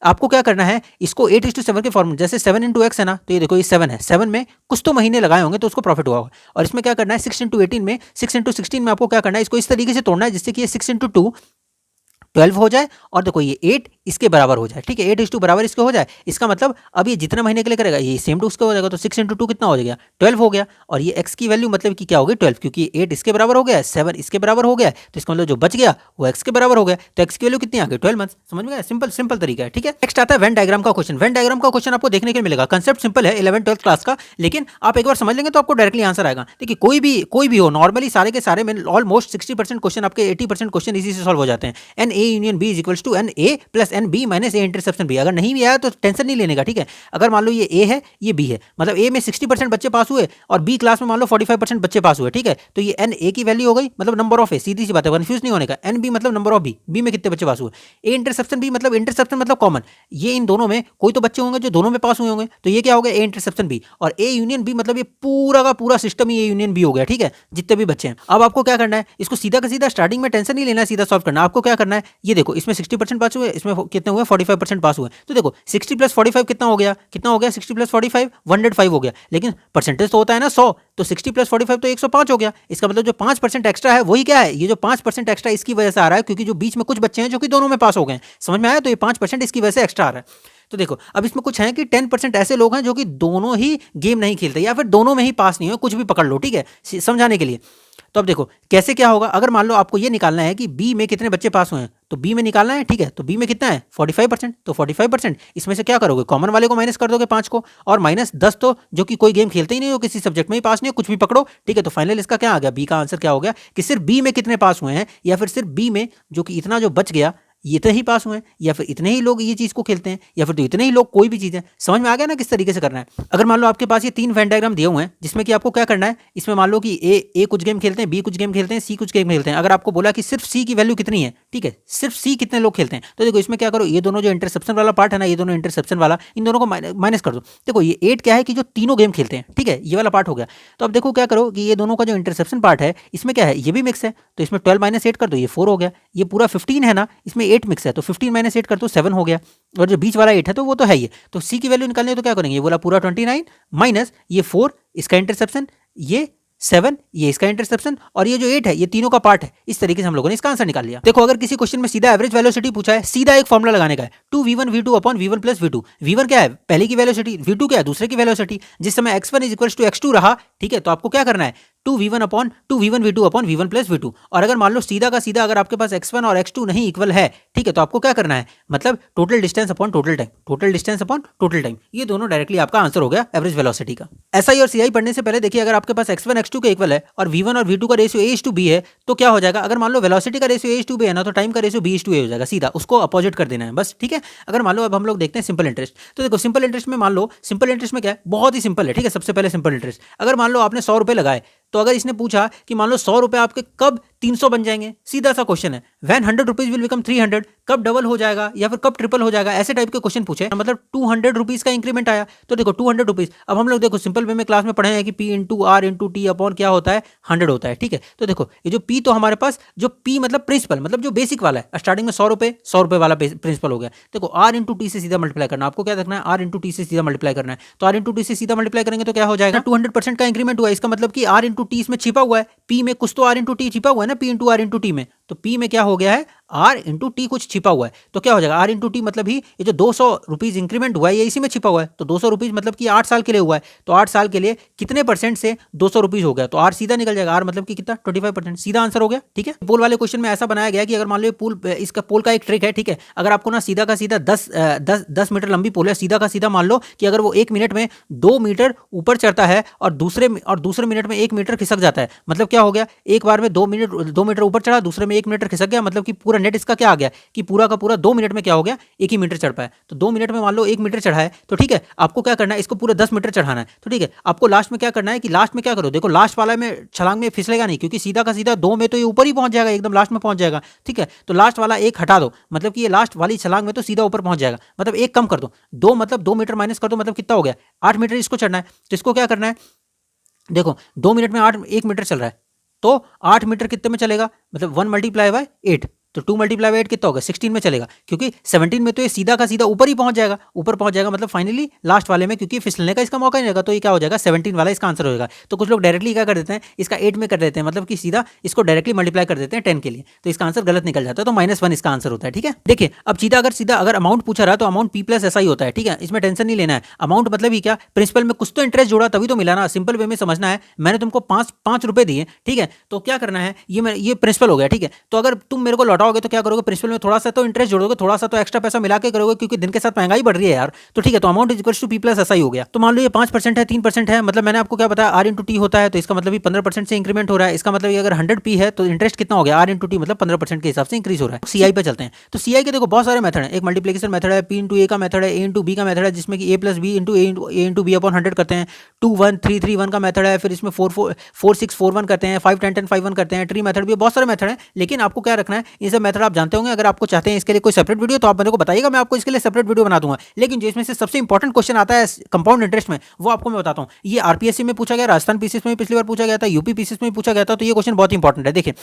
आपको क्या करना है, इसको 8:7 के फॉर्मूले, जैसे 7 × x है ना, तो ये देखो ये 7 है, 7 में कुछ तो महीने लगाए होंगे तो उसको प्रॉफिट हुआ होगा। और इसमें क्या करना है 6 × 18 में 6 × 16 में आपको क्या करना है, इसको इस तरीके से तोड़ना है जिससे कि ये 6 × 2 12 हो जाए, और देखो ये 8 इसके बराबर हो जाए, ठीक है, 8 बराबर इसके हो जाए। इसका मतलब अब ये जितने महीने के लिए करेगा ये सेम टू उसका हो जाएगा, तो 6 × 2 कितना हो जाएगा 12 हो गया, और ये x की वैल्यू मतलब कि क्या होगी 12, क्योंकि 8 इसके बराबर हो गया, 7 इसके बराबर हो गया, तो इसका मतलब जो बच गया वो x के बराबर हो गया, तो x की वैल्यू कितनी आ गई 12 मंथ। समझ में गया, सिंपल तरीका है, ठीक है। नेक्स्ट आता है वेन डायग्राम का क्वेश्चन। वेन डायग्राम का क्वेश्चन आपको देखने को मिलेगा, कंसेप्ट सिंपल है 11th-12th क्लास का, लेकिन आप एक बार समझ लेंगे तो आपको डायरेक्टली आंसर आएगा। देखिए कोई भी हो, नॉर्मली सारे के सारे में ऑलमोस्ट 60% क्वेश्चन आपके 80% क्वेश्चन इसी से सॉल्व हो जाते हैं। N A union B is equals to n A plus n B minus A interception B. अगर नहीं भी आया तो टेंशन नहीं लेने का, ठीक है। अगर मान लो ये ए है ये बी है, मतलब ए में 60% बच्चे पास हुए और बी क्लास में मान लो 45% बच्चे पास हुए, ठीक है। तो ये एन ए की वैल्यू हो गई, मतलब नंबर ऑफ ए, सीधी सी बात है, कंफ्यूज नहीं होने का। एन बी मतलब नंबर ऑफ बी, बी में कितने बच्चे पास हुए। ए इंटरसेप्शन बी मतलब इंटरसेप्शन मतलब कॉमन, ये इन दोनों में कोई तो बच्चे होंगे जो दोनों में पास हुए होंगे, तो ये क्या हो गया ए इंटरसेप्शन बी। और ए यूनियन बी मतलब ये पूरा का पूरा सिस्टम ही ए यूनियन बी हो गया, ठीक है, जितने भी बच्चे हैं। अब आपको क्या करना है, इसको सीधा का सीधा स्टार्टिंग में टेंशन नहीं लेना है, सीधा सॉल्व करना है। आपको क्या करना है, ये देखो इसमें 60% पास हुए, इसमें कितने हुए 45% पास हुए, तो देखो 60 + 45 कितना हो गया 60 + 45 105 हो गया, लेकिन परसेंटेज तो होता है ना 100, तो 60 + 45 तो 105 हो गया। इसका मतलब जो 5% एक्स्ट्रा है वही क्या है, ये जो 5% एक्स्ट्रा इसकी वजह से आ रहा है, क्योंकि जो बीच में कुछ बच्चे हैं जो कि दोनों में पास हो गए। समझ में आया, तो ये 5% इसकी वजह से एक्स्ट्रा आ रहा है। तो देखो अब इसमें कुछ है कि 10% ऐसे लोग हैं जो कि दोनों ही गेम नहीं खेलते या फिर दोनों में ही पास नहीं हुए, कुछ भी पकड़ लो, ठीक है, समझाने के लिए। तो अब देखो कैसे क्या होगा, अगर मान लो आपको ये निकालना है कि बी में कितने बच्चे पास हुए हैं, तो बी में निकालना है, ठीक है। तो बी में कितना है 45%, तो 45% इसमें से क्या करोगे, कॉमन वाले को माइनस कर दोगे 5 को, और -10 तो जो कि कोई गेम खेलते ही नहीं हो, किसी सब्जेक्ट में ही पास नहीं हो, कुछ भी पकड़ो, ठीक है। तो फाइनल इसका क्या आ गया, बी का आंसर क्या हो गया कि सिर्फ बी में कितने पास हुए हैं, या फिर सिर्फ बी में जो कि इतना जो बच गया ये इतने ही पास हुए हैं, या फिर इतने ही लोग ये चीज़ को खेलते हैं, या फिर तो इतने ही लोग कोई भी चीज़ है। समझ में आ गया ना किस तरीके से करना है। अगर मान लो आपके पास ये 3 वेन डायग्राम दिए हुए हैं जिसमें कि आपको क्या करना है, इसमें मान लो कि ए कुछ गेम खेलते हैं, बी कुछ गेम खेलते हैं, सी कुछ गेम खेलते हैं। अगर आपको बोला कि सिर्फ सी की वैल्यू कितनी है, ठीक है, सिर्फ सी कितने लोग खेलते हैं, तो देखो इसमें क्या करो, ये दोनों जो इंटरसेप्शन वाला पार्ट है ना, ये दोनों इंटरसेप्शन वाला, इन दोनों को माइनस कर दो। देखो ये 8 क्या है कि जो तीनों गेम खेलते हैं, ठीक है, ये वाला पार्ट हो गया। तो अब देखो क्या करो कि ये दोनों का जो इंटरसेप्शन पार्ट है इसमें क्या है, ये भी मिक्स है, तो इसमें 12 - 8 कर दो, ये 4 हो गया। ये पूरा 15 है ना, इसमें 8 मिक्स है, तो 15 - 8 कर दो 7 हो गया, और जो बीच वाला 8 है तो वो तो है ही। तो सी की वैल्यू निकालनी है तो क्या करेंगे, ये बोला पूरा 29 माइनस ये 4 इसका इंटरसेप्शन, ये 7 ये इसका इंटरसेप्शन, और ये जो 8 है ये तीनों का पार्ट है। इस तरीके से हम लोगों ने इसका आंसर निकाल लिया। देखो अगर किसी क्वेश्चन में सीधा एवरेज वेलोसिटी पूछा है, सीधा एक फॉर्मूला लगाने का है, 2v1 v2 upon v1 plus v2। v1 क्या है पहले की वेलोसिटी, v2 क्या है दूसरे की वेलोसिटी। जिस समय x1 is equals to x2 रहा, ठीक है, तो आपको क्या करना है 2v1 v2 upon v1 plus v2। और अगर मान लो सीधा का सीधा अगर आपके पास x1 और x2 नहीं इक्वल है, ठीक है, तो आपको क्या करना है, मतलब total distance upon total time, total distance upon total time, ये दोनों डायरेक्टली आपका आंसर हो गया एवरेज वेलोसिटी का। एसआई और सीआई पढ़ने से पहले देखिए, अगर आपके पास x1 x2 के इक्वल है और v1 और v2 का रेशियो a/b है, तो क्या हो जाएगा, अगर मान लो वेलोसिटी का रेशियो a/b है ना, तो टाइम का रेशियो b/a हो जाएगा, सीधा उसको अपोजिट कर देना है बस, ठीक है। अगर मान लो अब हम लोग देखते हैं सिंपल इंटरेस्ट, तो देखो सिंपल इंटरेस्ट में मान लो, सिंपल इंटरेस्ट में क्या है, बहुत ही सिंपल है, ठीक है। सबसे पहले सिंपल इंटरेस्ट, अगर मान लो आपने 100 रुपए लगाए, तो अगर इसने पूछा कि मान लो 100 रुपए आपके कब 300 बन जाएंगे, सीधा सा क्वेश्चन है। व्हेन 100 रुपीज विल बिकम 300, कब डबल हो जाएगा या फिर कब ट्रिपल हो जाएगा, ऐसे टाइप के क्वेश्चन पूछे। मतलब 200 रुपीज का इंक्रीमेंट आया तो देखो 200 रुपीज। अब हम लोग देखो सिंपल वे में क्लास में पढ़े हैं कि P into R into T upon क्या होता है 100 होता है, ठीक है। तो देखो ये जो P तो हमारे पास जो P मतलब प्रिंसिपल मतलब जो बेसिक वाला है, स्टार्टिंग में 100 रुपए वाला प्रिंसिपल हो गया। देखो आर इंटू टी से सीधा मल्टीप्लाई करना, आपको क्या देखना है आर इंटू टी से सीधा मल्टीप्लाई करना है। तो आर इंटू टी से सीधा मल्टीप्लाई करेंगे तो क्या हो जाएगा 200% का इंक्रीमेंट हुआ, इसका मतलब कि आर इंटू टी इसमें छिपा हुआ है, P में कुछ तो आर इंटू टी छिपा हुआ है ना, P into R into T में। तो P में क्या हो गया है आर इंटू टी कुछ छिपा हुआ है, तो क्या हो जाएगा आर इंटू टी मतलब ही ये जो 200 रुपीज इंक्रीमेंट हुआ है ये इसी में छिपा हुआ है। तो 200 रुपीज मतलब कि 8 साल के लिए हुआ है, तो 8 साल के लिए कितने परसेंट से 200 रुपीज हो गया, तो आर सीधा निकल जाएगा, आर मतलब कि कितना 25%, सीधा आंसर हो गया, ठीक है। पोल वाले क्वेश्चन में ऐसा बनाया गया कि अगर मान लो पोल, इसका पोल का एक ट्रिक है, ठीक है। अगर आपको ना सीधा का सीधा 10 मीटर लंबी पोल है, सीधा का सीधा मान लो कि अगर वो 1 मिनट में 2 मीटर ऊपर चढ़ता है और दूसरे मिनट में 1 मीटर खिसक जाता है, मतलब क्या हो गया एक बार में 2 मीटर ऊपर चढ़ा, दूसरे में 1 मीटर खिसक गया, मतलब कि पूरा नेट इसका क्या आ गया कि पूरा का पूरा 2 मिनट में क्या हो गया 1 ही मीटर चढ़ पाया। तो 2 मिनट में मान लो 1 मीटर चढ़ा है, तो ठीक है आपको क्या करना है इसको पूरा 10 मीटर चढ़ाना है। तो ठीक है आपको लास्ट में क्या करना है कि लास्ट में क्या करो, देखो लास्ट वाला में छलांग में फिसलेगा नहीं, क्योंकि सीधा का सीधा 2 में तो ये ऊपर ही पहुंच जाएगा, एकदम लास्ट में पहुंच जाएगा, ठीक है। तो लास्ट वाला एक हटा दो, मतलब कि ये लास्ट वाली छलांग में तो सीधा ऊपर पहुंच जाएगा, मतलब एक कम कर दो, 2 मतलब 2 मीटर माइनस कर दो, मतलब कितना हो गया 8 मीटर इसको चढ़ना है। तो इसको क्या करना है, देखो 2 मिनट में 1 मीटर चल रहा है, तो 8 मीटर कितने में चलेगा, मतलब 1 मल्टीप्लाई बाय 8, तो 2 मल्टीप्लाई बाय 8 कितना होगा 16 में चलेगा, क्योंकि 17 में तो ये सीधा का सीधा ऊपर ही पहुंच जाएगा, ऊपर पहुंच जाएगा, मतलब फाइनली लास्ट वाले में क्योंकि फिसलने का इसका मौका नहीं रहेगा, तो ये क्या हो जाएगा 17 वाला इसका आंसर हो जाएगा। तो कुछ लोग डायरेक्टली क्या कर देते हैं इसका 8 में कर देते हैं, मतलब कि सीधा इसको डायरेक्टली मल्टीप्लाई कर देते हैं 10 के लिए, तो इसका आंसर गलत निकल जाता है, तो -1 इसका आंसर होता है, ठीक है। देखिए अब सीधा अगर अमाउंट पूछा रहा तो अमाउंट P प्लस ऐसा ही होता है, ठीक है, इसमें टेंशन नहीं लेना है। अमाउंट मतलब ही क्या, प्रिंसिपल में कुछ तो इंटरेस्ट जोड़ा तभी तो मिला ना, सिंपल वे में समझना है। मैंने तुमको 5 रुपए दिए, ठीक है, तो क्या करना है ये प्रिंसिपल हो गया, ठीक है। तो अगर तुम मेरे को लौटाओगे तो क्या करोगे, प्रिंसिपल में थोड़ा सा तो इंटरेस्ट जोड़ोगे, थोड़ा सा तो एक्स्ट्रा पैसा मिला के करोगे, क्योंकि दिन के साथ महंगाई बढ़ रही है यार, तो ठीक है। तो amount is equals to P plus ऐसा ही हो गया। तो मान लो ये 5% है 3% है, मतलब मैंने आपको क्या बताया R इंटू टी होता है, तो इसका मतलब 15% से इंक्रीमेंट हो रहा है, इसका मतलब अगर 100 P है तो इंटरेस्ट कितना हो गया R इंटू टी मतलब 15% के हिसाब से इंक्रीज हो रहा है। CI पे चलते हैं, तो CI के देखो बहुत सारे मेथड है, एक मल्टीप्लिकेशन मेथड है, P इंटू ए का मेथड है, A इंटू बी का मेथड है, जिसमें कि A plus B into A into B upon 100 करते हैं, 2 1 3 3 1 का मेथड है, फिर इसमें 4 4 6 4 1 करते हैं, 5 10 10 5 1 करते हैं, ट्री मेथड भी बहुत सारे मेथड है। लेकिन आपको क्या रखना है, ये सब मेथड आप जानते होंगे, अगर आपको चाहते हैं इसके लिए कोई सेपरेट वीडियो तो आप मेरे को बताइएगा, मैं आपको इसके लिए सेपरेट वीडियो बना दूंगा। लेकिन जो इसमें से सबसे इंपॉर्टेंट क्वेश्चन आता है कंपाउंड इंटरेस्ट में, वो आपको मैं बताता हूं। ये आरपीएससी में पूछा गया, राजस्थान पीसीएस में पिछली बार पूछा गया था, यूपी पीसीएस में पूछा गया था, तो ये क्वेश्चन बहुत इंपॉर्टेंट है। देखिए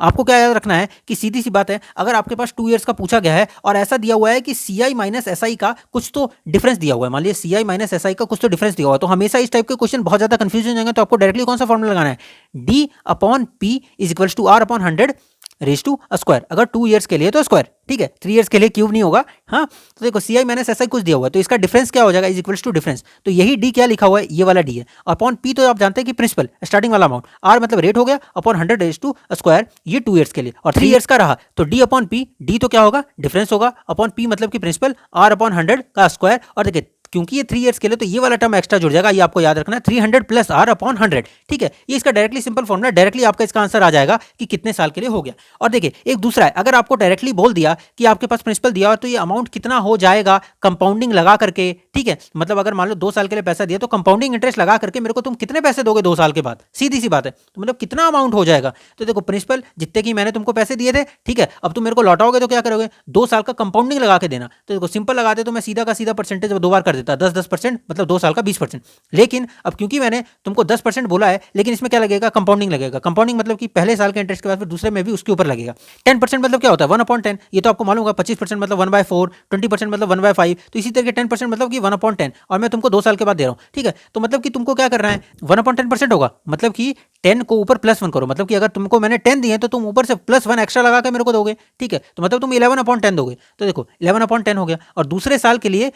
आपको क्या याद रखना है कि सीधी सी बात है, अगर आपके पास 2 ईयर्स का पूछा गया है और ऐसा दिया हुआ है कि CI माइनस SI का कुछ तो डिफरेंस दिया हुआ है, मान लीजिए CI माइनस SI का कुछ तो डिफरेंस दिया हुआ है, तो हमेशा इस टाइप के क्वेश्चन बहुत ज्यादा कंफ्यूजन हो जाएंगे। तो आपको डायरेक्टली कौन सा फॉर्मूला लगाना है, D upon P is equals to R upon 100 raise to square. अगर 2 ईयर्स के लिए तो स्क्वायर, ठीक है, 3 ईयर्स के लिए क्यूब नहीं होगा। हाँ तो देखो CI माइनस SI कुछ दिया हुआ है, तो इसका डिफरेंस क्या हो जाएगा इज इक्वल्स टू डिफरेंस, तो यही D क्या लिखा हुआ है, ये वाला D है। अपॉन P तो आप जानते हैं कि प्रिंसिपल स्टार्टिंग वाला अमाउंट, R मतलब रेट हो गया, अपॉन 100 रेज टू स्क्वायर, ये 2 ईयर्स के लिए, और 3 ईयर्स का रहा तो D अपॉन P, D तो क्या होगा डिफरेंस होगा, अपॉन P मतलब कि प्रिंसिपल, R अपॉन 100 का स्क्वायर। और देखिए क्योंकि ये 3 ईयर्स के लिए तो ये वाला टर्म एक्स्ट्रा जुड़ जाएगा, ये आपको याद रखना है, 300 प्लस R अपॉन 100, ठीक है। ये इसका डायरेक्टली सिंपल फॉर्मूला, डायरेक्टली आपका इसका आंसर आ जाएगा कि कितने साल के लिए हो गया। और देखिए एक दूसरा है, अगर आपको डायरेक्टली बोल दिया कि आपके पास प्रिंसिपल दिया हो तो ये अमाउंट कितना हो जाएगा कंपाउंडिंग लगा करके, ठीक है। मतलब अगर मान लो 2 साल के लिए पैसा दिया तो कंपाउंडिंग इंटरेस्ट लगा करके मेरे को तुम कितने पैसे दोगे 2 साल के बाद, सीधी सी बात है, तो मतलब कितना अमाउंट हो जाएगा। तो देखो प्रिंसिपल जितने की मैंने तुमको पैसे दिए थे, ठीक है, अब तुम मेरे को लौटाओगे तो क्या करोगे, 2 साल का कंपाउंडिंग लगा के देना। तो देखो सिंपल लगाते तो मैं सीधा का सीधा परसेंटेज 2 बार कर देता, 10-10%, मतलब 2 साल का 20%। लेकिन अब क्योंकि मैंने तुमको 10% बोला है, लेकिन इसमें क्या लगेगा कंपाउंडिंग लगेगा। कंपाउंडिंग मतलब कि पहले साल के इंटरेस्ट के बाद फिर दूसरे में भी उसके ऊपर लगेगा। 10% मतलब क्या होता है 1/10, ये तो आपको मालूम होगा। 25% मतलब 1/4, 20% मतलब 1/5, तो इसी तरह के 10% मतलब कि 1/10, और मैं तुमको 2 साल के बाद दे रहा हूँ, ठीक है। तो मतलब कि तुमको क्या करना है, 1/10% होगा, मतलब कि 10 को ऊपर +1 करो, मतलब कि अगर तुमको मैंने 10 दिए तो तुम ऊपर से +1 एक्स्ट्रा लगा के मेरे को दोगे, ठीक है। तो मतलब तुम 11/10 दोगे, तो देखो 11/10 हो गया। और दूसरे साल के लिए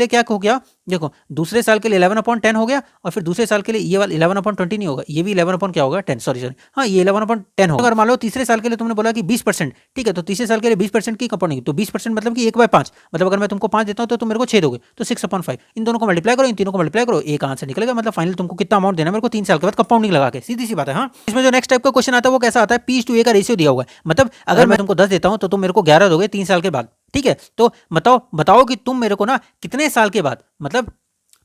क्या हो गया, देखो दूसरे साल के लिए 11/10 हो गया, और फिर दूसरे साल के लिए ये वाला 11/20 नहीं होगा, ये भी 11 क्या होगा 10, सॉरी हाँ ये 11/10 होगा। अगर मान लो तीसरे साल के लिए तुमने बोला कि 20%, ठीक है, तो तीसरे साल के लिए 20% की कंपाउंडिंग, तो 20% मतलब कि 1/5, मतलब अगर मैं तुमको 5 देता हूँ तो तुम मेरे को 6 दोगे, तो 6/5। इन दोनों को मल्टीप्लाई करो, इन तीनों को मल्टीप्लाई करो, एक आंसर निकलेगा, मतलब फाइनल तुमको कितना अमाउंट देना है मेरे को 3 साल के बाद कंपाउंडिंग लगा के, सीधी सी बात है। हाँ इसमें जो नेक्स्ट टाइप का क्वेश्चन आता है वो कैसा आता है, P/A का रेशियो दिया हुआ है, मतलब अगर मैं तुमको 10 देता हूँ तो तुम मेरे को 11 दोगे 3 साल के बाद, ठीक है। तो बताओ कि तुम मेरे को ना कितने साल के बाद, मतलब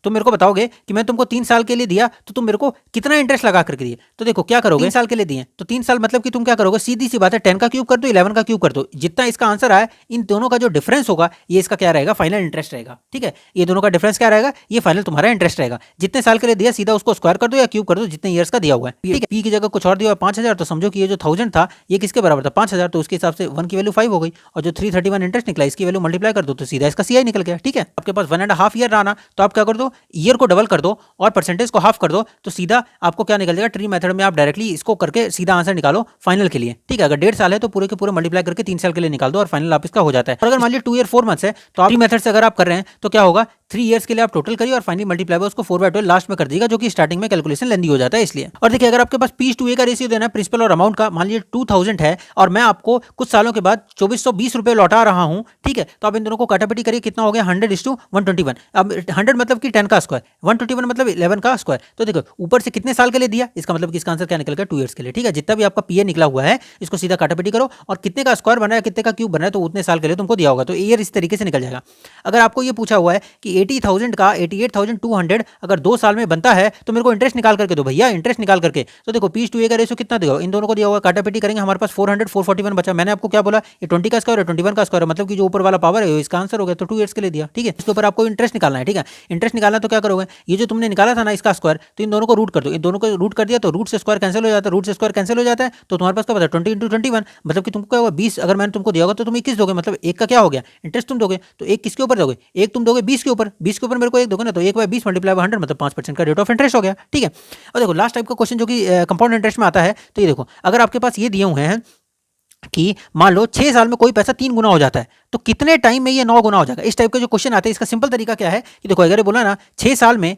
तुम मेरे को बताओगे कि मैं तुमको 3 साल के लिए दिया तो तुम मेरे को कितना इंटरेस्ट लगा करके दिए। तो देखो क्या करोगे, 3 साल के लिए दिए तो 3 साल मतलब कि तुम क्या करोगे, सीधी सी बात है 10 का क्यूब कर दो, 11 का क्यूब कर दो, जितना इसका आंसर आया इन दोनों का जो डिफरेंस होगा ये इसका क्या रहेगा, फाइनल इंटरेस्ट रहेगा। ठीक है, ये दोनों का डिफरेंस क्या रहेगा, ये फाइनल तुम्हारा इंटरेस्ट रहेगा। जितने साल के लिए दिया सीधा उसको स्क्वायर कर दो या क्यूब कर दो जितने ईयर्स का दिया हुआ है। ठीक है, पी की जगह कुछ और दिया 5000, तो समझो कि ये जो 1000 था ये किसके बराबर था, 5000, तो उसके हिसाब से 1 की वैल्यू 5 हो गई, और जो 331 इंटरेस्ट निकला इसकी वैल्यू मल्टीप्लाई कर दो तो सीधा इसका सीआई निकल गया। ठीक है, आपके पास 1.5 ईयर रहा ना, तो आप क्या कर दो, ईयर को डबल कर दो और परसेंटेज को हाफ कर दो, तो सीधा आपको क्या निकल जाएगा, ट्री मेथड में आप डायरेक्टली इसको करके सीधा आंसर निकालो फाइनल के लिए। ठीक है, अगर 1.5 साल है तो पूरे के पूरे मल्टीप्लाई करके 3 साल के लिए निकाल दो और फाइनल आप इसका हो जाता है। और अगर मान लीजिए 2 ईयर 4 मंथ्स है तो आप ट्री मेथड से अगर आप कर रहे हैं तो क्या होगा, 3 ईयर्स के लिए आप टोटल करिए और फाइनली मल्टीप्लाई उसको 4/12 लास्ट में कर दीजिएगा, जो कि स्टार्टिंग में कैलकुलेशन लेंदी हो जाता है इसलिए। और देखिए अगर आपके पास P/A का रेशियो देना है प्रिंसिपल और अमाउंट का, मान लीजिए 2000 है और मैं आपको कुछ सालों के बाद 2420 रुपए लौटा रहा हूं, ठीक है, तो आप इन दोनों को काटापीटी करिए, कितना हो गया 100:121। अब 100 मतलब कि 10 का स्क्वायर, 121 मतलब 11 का स्क्वायर। तो देखो ऊपर से कितने साल के लिए दिया, इसका मतलब कि इसका आंसर क्या निकल गया, 2 ईयर्स के लिए। ठीक है, जितना भी आपका पीए निकला हुआ है इसको सीधा काटापीटी करो और कितने का स्क्वायर बना है कितने का क्यूब बना है तो उतने साल के लिए तुमको दिया होगा, तो ईयर इस तरीके से निकल जाएगा। अगर आपको ये पूछा हुआ है कि 80,000 का 88,200 अगर 2 साल में बनता है तो मेरे को इंटरेस्ट निकाल करके दो भैया, इंटरेस्ट निकाल करके, तो देखो P/A का रेशियो कितना दिया, इन दोनों को दिया होगा, काटापीटी करेंगे, हमारे पास 400 441 बचा। मैंने आपको क्या बोला, ये 20 का स्क्वायर है 21 का स्क्वायर है, मतलब कि जो ऊपर वाला पावर है इसका आंसर हो गया, तो 2 ईयर्स के लिए दिया। ठीक है, इसके ऊपर आपको इंटरेस्ट निकालना है। ठीक है, इंटरेस्ट निकालना तो क्या करोगे, ये जो तुमने निकाला था ना इसका स्क्वायर, तो इन दोनों को रूट कर दो, इन दोनों को रूट कर दिया तो रूट से स्क्वायर कैंसिल हो जाता है, रूट से स्क्वायर कैंसिल हो जाता है, तो तुम्हारे पास क्या बता 20 × 21, मतलब कि तुमको क्या होगा 20, अगर मैंने तुमको दिया होगा तो तुम 21 दोगे, मतलब 1 का क्या हो गया इंटरेस्ट तुम दोगे, तो 1 किसके ऊपर दोगे, 1 तुम दोगे 20 के ऊपर, 20 के ऊपर मेरे को 1 दोगे ना, तो 1/20 मल्टीप्लाई बाय 100 मतलब 5% का रेट ऑफ इंटरेस्ट हो गया। ठीक है, और देखो लास्ट टाइप का क्वेश्चन जो कि कंपाउंड इंटरेस्ट में आता है, तो ये देखो अगर आपके पास ये दिए हुए हैं कि मान लो 6 साल में कोई पैसा 3 गुना हो जाता है तो कितने टाइम में ये 9 गुना हो जाएगा। इस टाइप के जो क्वेश्चन आते हैं इसका सिंपल तरीका क्या है कि देखो अगर ये बोला ना 6 साल में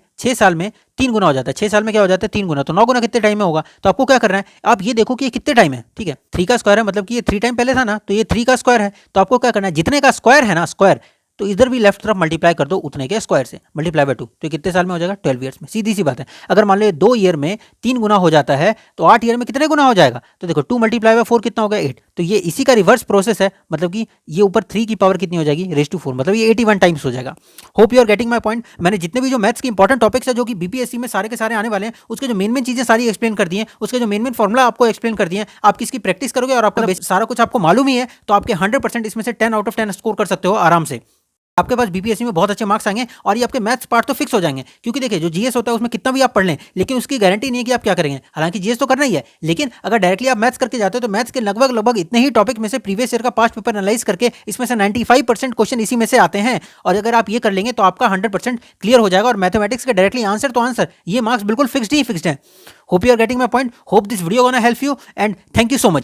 3 गुना हो जाता है, 6 साल में क्या हो जाता है 3 गुना, तो 9 गुना कितने टाइम में होगा, तो आपको क्या करना है, आप ये देखो कि ये कितने टाइम है। ठीक है, 3 का स्क्वायर है मतलब कि ये 3 टाइम पहले था ना, तो ये 3 का स्क्वायर है, तो आपको क्या करना है, जितने का स्क्वायर है ना स्क्वायर, तो इधर भी लेफ्ट तरफ मल्टीप्लाई कर दो उतने के स्क्वायर से, मल्टीप्लाई बाय 2, तो कितने साल में हो जाएगा 12 ईयर्स में। सीधी सी बात है, अगर मान लो 2 ईयर में 3 गुना हो जाता है तो 8 ईयर में कितने गुना हो जाएगा, तो देखो 2 × 4 कितना हो गया 8, तो ये इसी का रिवर्स प्रोसेस है, मतलब कि ये ऊपर 3 की पावर कितनी हो जाएगी ⁻⁴, मतलब ये 81 टाइम्स हो जाएगा। Hope you are getting my point. मैंने जितने भी जो मैथ्स के इंपॉर्टेंट टॉपिक्स है जो कि बीपीएससी में सारे के सारे आने वाले हैं उसके जो मेन चीजें सारी एक्सप्लेन कर दी हैं, उसके जो मेन फॉर्मुला आपको एक्सप्लेन कर दिए हैं, आप किसकी प्रैक्टिस करोगे और आपका सारा कुछ आपको मालूम ही है तो आपके 100% इसमें से 10 आउट ऑफ 10 स्कोर कर सकते हो आराम से। आपके पास बीपीएससी में बहुत अच्छे मार्क्स आएंगे और ये आपके मैथ्स पार्ट तो फिक्स हो जाएंगे, क्योंकि देखिए जो जीएस होता है उसमें कितना भी आप पढ़ लें लेकिन उसकी गारंटी नहीं है कि आप क्या करेंगे। हालांकि जीएस तो करना ही है, लेकिन अगर डायरेक्टली आप मैथ्स करके जाते हो तो मैथ्स के लगभग इतने ही टॉपिक में से प्रीवियस ईयर का पास्ट पेपर एनालाइज करके इसमें से 95% क्वेश्चन इसी में से आते हैं, और अगर आप ये कर लेंगे तो आपका 100% क्लियर हो जाएगा और मैथमेटिक्स के डायरेक्टली आंसर तो आंसर, ये मार्क्स बिल्कुल फिक्स्ड ही फिक्स्ड है। Hope you are getting my point, hope this video gonna help you and thank you so much.